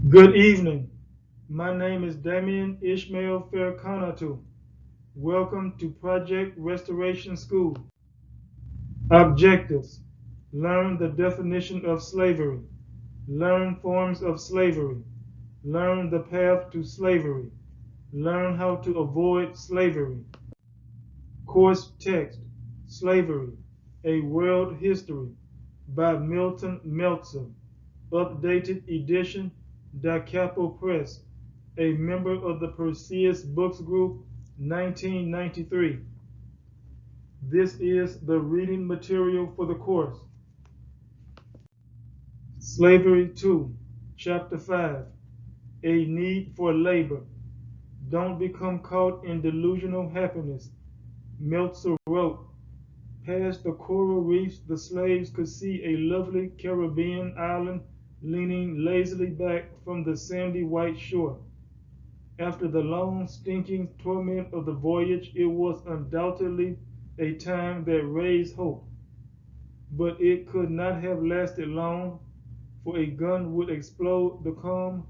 Good evening. My name is Damien Ishmael Fairconatu. Welcome to Project Restoration School. Objectives: learn the definition of slavery, learn forms of slavery, learn the path to slavery, learn how to avoid slavery. Course text: Slavery, A World History by Milton Meltzer. Updated edition, Da Capo Press, a member of the Perseus Books Group, 1993. This is the reading material for the course. Slavery 2, Chapter 5, A Need for Labor. Don't become caught in delusional happiness. Meltzer wrote, past the coral reefs the slaves could see a lovely Caribbean island leaning lazily back from the sandy white shore. After the long, stinking torment of the voyage, it was undoubtedly a time that raised hope. But it could not have lasted long, for a gun would explode the calm,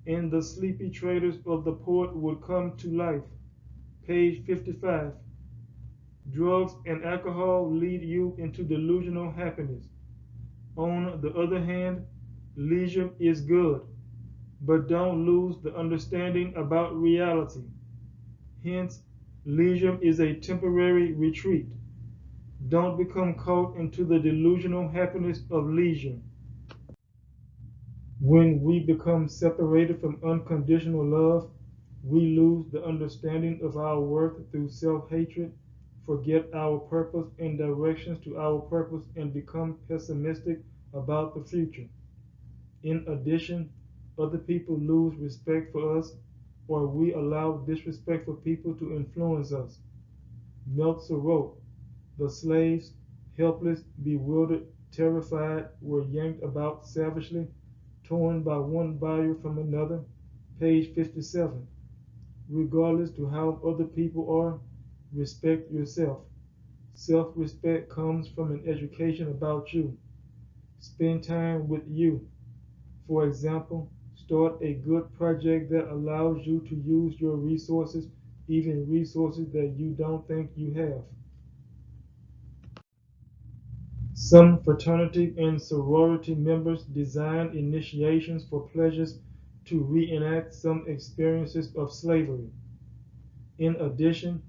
and the sleepy traders of the port would come to life. Page 55. Drugs and alcohol lead you into delusional happiness. On the other hand, leisure is good, but don't lose the understanding about reality. Hence, leisure is a temporary retreat. Don't become caught into the delusional happiness of leisure. When we become separated from unconditional love, we lose the understanding of our worth through self-hatred, forget our purpose and directions to our purpose, and become pessimistic about the future. In addition, other people lose respect for us, or we allow disrespectful people to influence us. Meltzer wrote, the slaves, helpless, bewildered, terrified, were yanked about savagely, torn by one buyer from another. Page 57. Regardless to how other people are, respect yourself. Self-respect comes from an education about you. Spend time with you. For example, start a good project that allows you to use your resources, even resources that you don't think you have. Some fraternity and sorority members design initiations for pleasures to reenact some experiences of slavery. In addition,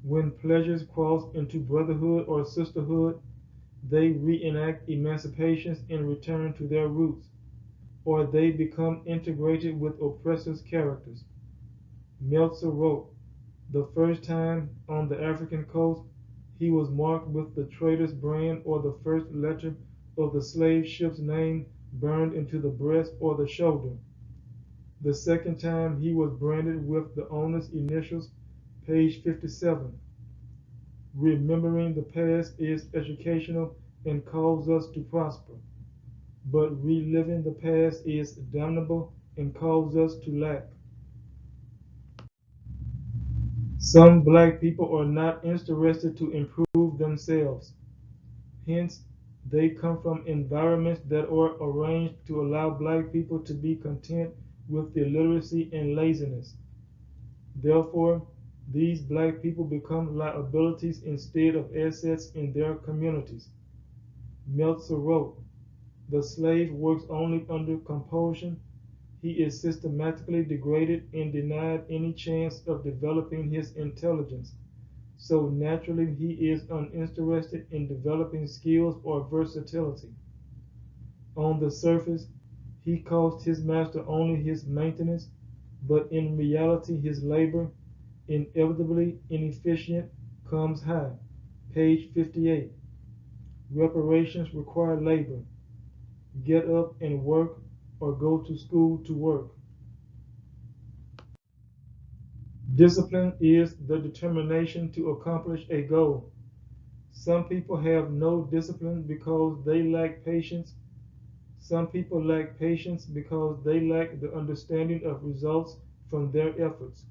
when pleasures cross into brotherhood or sisterhood, they reenact emancipations and return to their roots, or they become integrated with oppressors' characters. Meltzer wrote, the first time on the African coast, he was marked with the trader's brand or the first letter of the slave ship's name burned into the breast or the shoulder. The second time he was branded with the owner's initials, page 57. Remembering the past is educational and calls us to prosper, but reliving the past is damnable and calls us to lack. Some black people are not interested to improve themselves. Hence, they come from environments that are arranged to allow black people to be content with illiteracy and laziness. Therefore, these black people become liabilities instead of assets in their communities. Meltzer wrote, the slave works only under compulsion. He is systematically degraded and denied any chance of developing his intelligence. So naturally, he is uninterested in developing skills or versatility. On the surface, he costs his master only his maintenance, but in reality, his labor, inevitably inefficient, comes high. Page 58. Reparations require labor. Get up and work, or go to school to work. Discipline is the determination to accomplish a goal. Some people have no discipline because they lack patience. Some people lack patience because they lack the understanding of results from their efforts.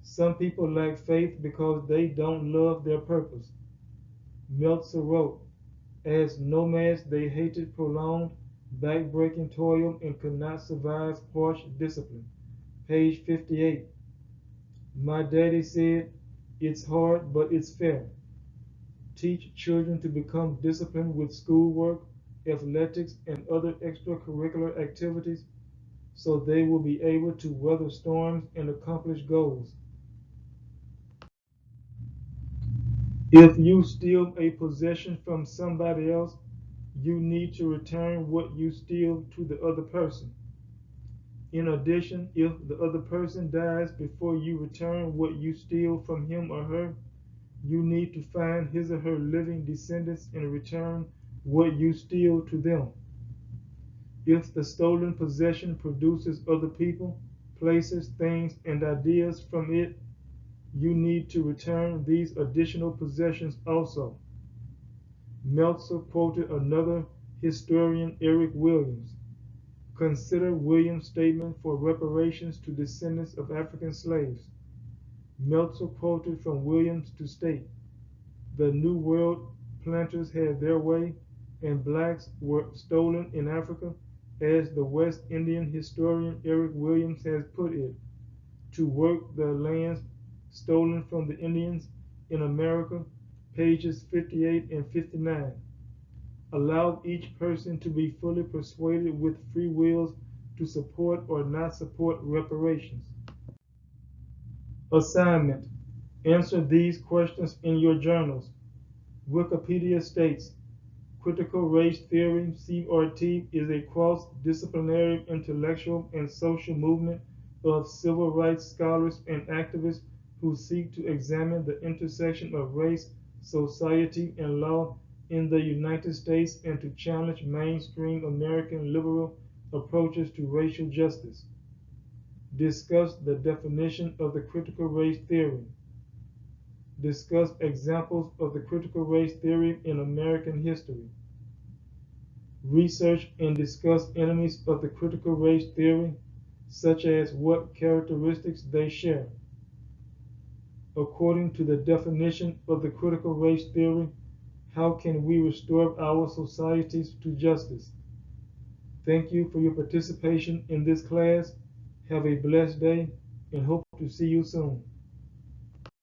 Some people lack faith because they don't love their purpose. Meltzer wrote, as nomads they hated prolonged backbreaking toil, and could not survive harsh discipline. Page 58. My daddy said, it's hard, but it's fair. Teach children to become disciplined with schoolwork, athletics, and other extracurricular activities so they will be able to weather storms and accomplish goals. If you steal a possession from somebody else, you need to return what you steal to the other person. In addition, if the other person dies before you return what you steal from him or her, you need to find his or her living descendants and return what you steal to them. If the stolen possession produces other people, places, things, and ideas from it, you need to return these additional possessions also. Meltzer quoted another historian, Eric Williams. Consider Williams' statement for reparations to descendants of African slaves. Meltzer quoted from Williams to state, the New World planters had their way, and blacks were stolen in Africa, as the West Indian historian Eric Williams has put it, to work the lands stolen from the Indians in America, pages 58 and 59. Allowed each person to be fully persuaded with free wills to support or not support reparations. Assignment. Answer these questions in your journals. Wikipedia states, critical race theory, CRT, is a cross-disciplinary intellectual and social movement of civil rights scholars and activists who seek to examine the intersection of race, society, and law in the United States and to challenge mainstream American liberal approaches to racial justice. Discuss the definition of the critical race theory. Discuss examples of the critical race theory in American history. Research and discuss enemies of the critical race theory, such as what characteristics they share. According to the definition of the critical race theory, how can we restore our societies to justice? Thank you for your participation in this class. Have a blessed day and hope to see you soon.